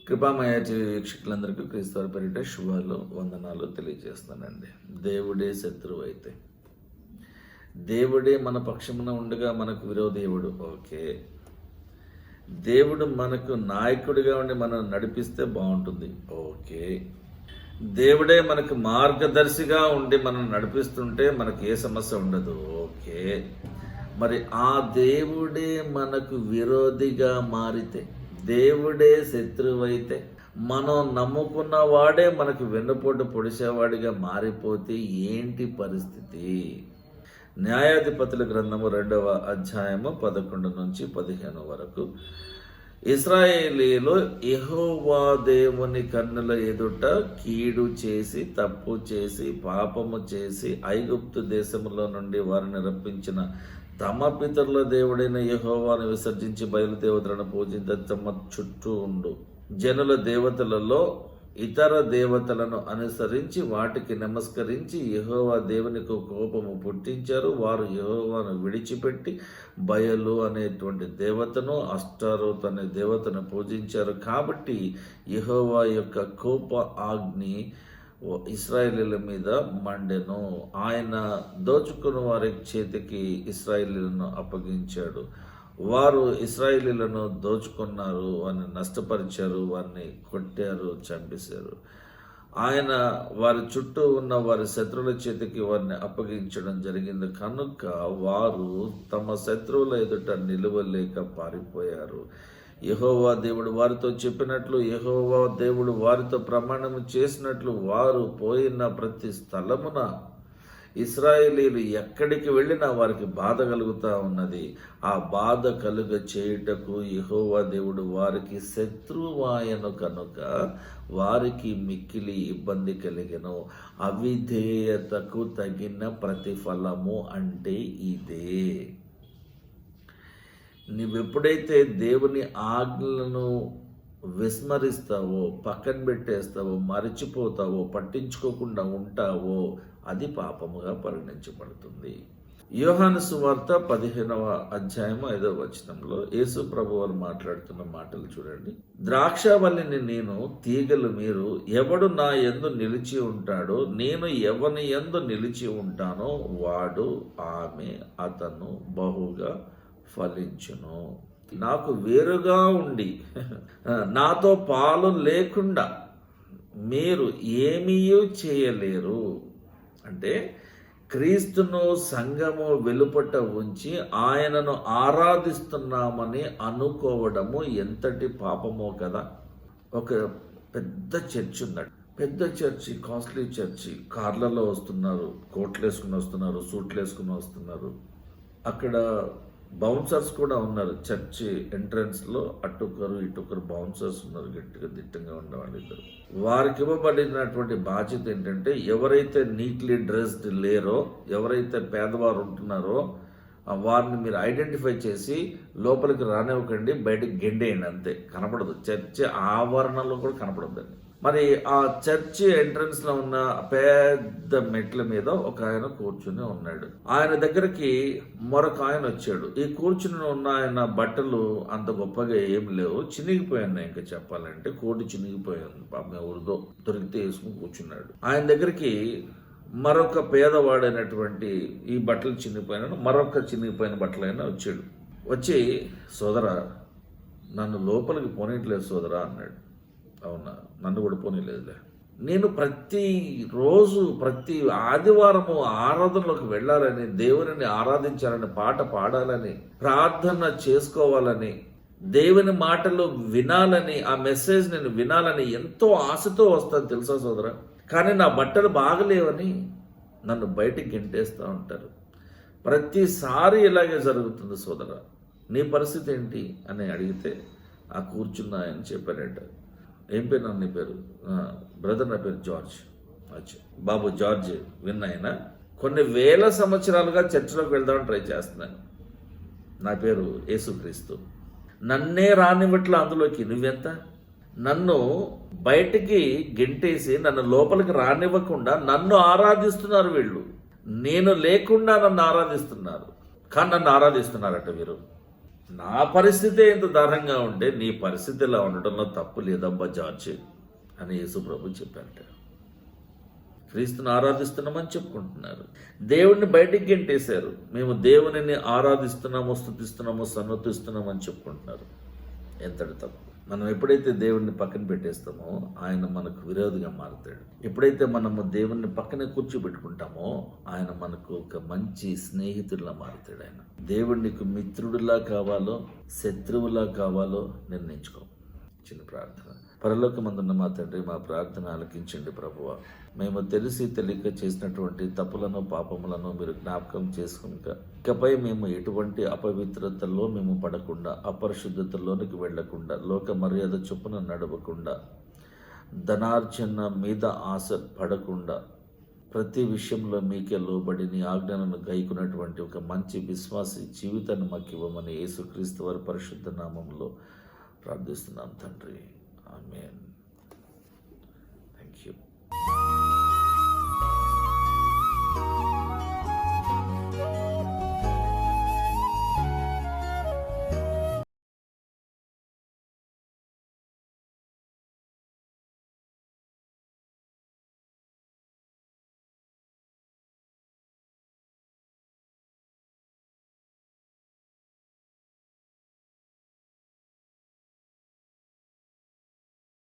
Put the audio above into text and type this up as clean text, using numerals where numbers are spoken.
కృపామయ వీక్షకులందరికీ క్రీస్తు పేరిట శుభాలు వందనాలు తెలియజేస్తానండి. దేవుడే శత్రువు అయితే, దేవుడే మన పక్షమున ఉండగా మనకు విరోధి ఎవడు? ఓకే, దేవుడు మనకు నాయకుడిగా ఉండి మనం నడిపిస్తే బాగుంటుంది. ఓకే, దేవుడే మనకు మార్గదర్శిగా ఉండి మనం నడిపిస్తుంటే మనకు ఏ సమస్య ఉండదు. ఓకే, మరి ఆ దేవుడే మనకు విరోధిగా మారితే, దేవుడే శత్రువైతే, మనం నమ్ముకున్న వాడే మనకు వెన్నుపోటు పొడిచేవాడిగా మారిపోతే ఏంటి పరిస్థితి? న్యాయాధిపతుల గ్రంథము 2వ అధ్యాయము 11 నుంచి 15 వరకు, ఇశ్రాయేలీయులు యెహోవా దేవుని కన్నుల ఎదుట కీడు చేసి, తప్పు చేసి, పాపము చేసి, ఐగుప్తు దేశములో నుండి వారిని రప్పించిన తమ పితరుల దేవుడైన యెహోవాను విసర్జించి బయలుదేవతలను పూజించ తమ చుట్టూ ఉండు జనుల దేవతలలో ఇతర దేవతలను అనుసరించి వాటికి నమస్కరించి యెహోవా దేవునికి కోపము పుట్టించారు. వారు యెహోవాను విడిచిపెట్టి బయలు అనేటువంటి దేవతను, అష్టారోత్ అనే దేవతను పూజించారు. కాబట్టి యెహోవా యొక్క కోప ఆగ్ని ఇశ్రాయేలీయుల మీద మండెను. ఆయన దోచుకున్న వారి చేతికి ఇశ్రాయేలీయులను అప్పగించాడు. వారు ఇశ్రాయేలీయులను దోచుకున్నారు, వారిని నష్టపరిచారు, వారిని కొట్టారు, చంపేశారు. ఆయన వారి చుట్టూ ఉన్న వారి శత్రువుల చేతికి వారిని అప్పగించడం జరిగింది. కనుక వారు తమ శత్రువుల ఎదుట నిలువలేక పారిపోయారు. యెహోవా దేవుడు వారితో చెప్పినట్లు, యెహోవా దేవుడు వారితో ప్రమాణము చేసినట్లు వారు పోయిన ప్రతి స్థలమున ఇశ్రాయేలీయులు ఎక్కడికి వెళ్ళినా వారికి బాధ కలుగుతూ ఉన్నది. ఆ బాధ కలుగ చేయుటకు యెహోవా దేవుడు వారికి శత్రువాయను కనుక వారికి మిక్కిలి ఇబ్బంది కలిగెను. అవిధేయతకు తగిన ప్రతిఫలము అంటే ఇదే. నువ్వెప్పుడైతే దేవుని ఆజ్ఞలను విస్మరిస్తావో, పక్కన పెట్టేస్తావో, మరచిపోతావో, పట్టించుకోకుండా ఉంటావో, అది పాపముగా పరిగణించబడుతుంది. యోహాను సువార్త 15వ అధ్యాయం 5వ వచనంలో యేసు ప్రభు వారు మాట్లాడుతున్న మాటలు చూడండి. ద్రాక్షవల్లిని నేను, తీగలు మీరు. ఎవడు నా యందు నిలిచి ఉంటాడో, నేను ఎవని యందు నిలిచి ఉంటానో వాడు, ఆమె, అతను బహుగా ఫలించును. నాకు వేరుగా ఉండి నాతో పాలు లేకుండా మీరు ఏమీ చేయలేరు. అంటే క్రీస్తును సంఘము వెలుపట ఉంచి ఆయనను ఆరాధిస్తున్నామని అనుకోవడము ఎంతటి పాపమో కదా. ఒక పెద్ద చర్చ్ ఉందండి, పెద్ద చర్చి, కాస్ట్లీ చర్చి. కార్లలో వస్తున్నారు, కోట్లు వేసుకుని వస్తున్నారు, సూట్లు వేసుకుని వస్తున్నారు. అక్కడ బౌన్సర్స్ కూడా ఉన్నారు. చర్చి ఎంట్రన్స్లో అటుకరు ఇటుకరు బౌన్సర్స్ ఉన్నారు, గట్టిగా దిట్టంగా ఉండేవాళ్ళు ఇద్దరు. వారికి ఇవ్వబడినటువంటి బాధ్యత ఏంటంటే, ఎవరైతే నీట్లీ డ్రెస్డ్ లేరో, ఎవరైతే పేదవారు ఉంటున్నారో వారిని మీరు ఐడెంటిఫై చేసి లోపలికి రానివ్వకండి, బయటకు గెండేయండి, అంతే. కనపడదు, చర్చి ఆవరణలో కూడా కనపడద్దండి. మరి ఆ చర్చి ఎంట్రన్స్ లో ఉన్న పెద్ద మెట్ల మీద ఒక ఆయన కూర్చుని ఉన్నాడు. ఆయన దగ్గరికి మరొక ఆయన వచ్చాడు. ఈ కూర్చుని ఉన్న ఆయన బట్టలు అంత గొప్పగా ఏం లేవు, చినిగిపోయాను. ఇంకా చెప్పాలంటే కోటి చినిగిపోయాను, పాపం ఎవరిదో దొరికితే వేసుకుని కూర్చున్నాడు. ఆయన దగ్గరికి మరొక పేదవాడైనటువంటి, ఈ బట్టలు చినిగిపోయిన మరొక చినిగిపోయిన బట్టలైనా వచ్చాడు. వచ్చి, సోదరా, నన్ను లోపలికి పోనీట్లేదు సోదరా అన్నాడు. అవునా, నన్ను కూడా పోనీలేదులే. నేను ప్రతిరోజు ప్రతి ఆదివారము ఆరాధనలోకి వెళ్ళాలని, దేవుని ఆరాధించాలని, పాట పాడాలని, ప్రార్థన చేసుకోవాలని, దేవుని మాటలు వినాలని, ఆ మెసేజ్ నేను వినాలని ఎంతో ఆశతో వస్తాను తెలుసా సోదరా. కానీ నా బట్టలు బాగలేవని నన్ను బయటికి గెంటేస్తూ ఉంటారు. ప్రతిసారి ఇలాగే జరుగుతుంది సోదరా, నీ పరిస్థితి ఏంటి అని అడిగితే ఆ కూర్చున్న ఆయన చెప్పారట. ఏం పేరు నీ పేరు? బ్రదర్, నా పేరు జార్జ్. అచ్చా బాబు, జార్జ్ విన్నాయన. కొన్ని వేల సంవత్సరాలుగా చర్చిలోకి వెళ్దామని ట్రై చేస్తున్నాను. నా పేరు యేసుక్రీస్తు. నన్నే రానివ్వట్లా అందులోకి. నువ్వెంత? నన్ను బయటికి గెంటేసి నన్ను లోపలికి రానివ్వకుండా నన్ను ఆరాధిస్తున్నారు వీళ్ళు. నేను లేకుండా నన్ను ఆరాధిస్తున్నారు, కానీ నన్ను ఆరాధిస్తున్నారట వీరు. నా పరిస్థితే ఇంత దారుణంగా ఉంటే నీ పరిస్థితి ఇలా ఉండటంలో తప్పు లేదబ్బా జార్జ్ అని యేసు ప్రభు చెప్పారట. క్రీస్తుని ఆరాధిస్తున్నామని చెప్పుకుంటున్నారు. దేవుడిని బయటికి గెంటేశారు. మేము దేవునిని ఆరాధిస్తున్నాము, స్తుతిస్తున్నాము, సన్నతిస్తున్నాము అని చెప్పుకుంటున్నారు. ఎంతటి తప్పు. మనం ఎప్పుడైతే దేవుడిని పక్కన పెట్టేస్తామో ఆయన మనకు విరోధిగా మారుతాడు. ఎప్పుడైతే మనము దేవుడిని పక్కన కూర్చోబెట్టుకుంటామో ఆయన మనకు ఒక మంచి స్నేహితుడిలా మారుతాడు. ఆయన దేవుడు నీకు మిత్రుడిలా కావాలో శత్రువులా కావాలో నిర్ణయించుకో. చిన్న ప్రార్థన. పరలోకమందున్న మా తండ్రి, మా ప్రార్థన ఆలకించండి ప్రభువా. మేము తెలిసి తెలియక చేసినటువంటి తప్పులను పాపములను మీరు జ్ఞాపకం చేసుకుని ఇకపై మేము ఎటువంటి అపవిత్రతలో మేము పడకుండా, అపరిశుద్ధతలోనికి వెళ్లకుండా, లోక మర్యాద చొప్పున నడవకుండా, ధనార్జన మీద ఆశ పడకుండా, ప్రతి విషయంలో మీకే లోబడి నీ ఆజ్ఞలను గైకున్నటువంటి ఒక మంచి విశ్వాసి జీవితాన్ని మాకు ఇవ్వమని యేసుక్రీస్తు వారి పరిశుద్ధ నామంలో ప్రార్థిస్తున్నాం తండ్రి. ఆమేన్. Thank you.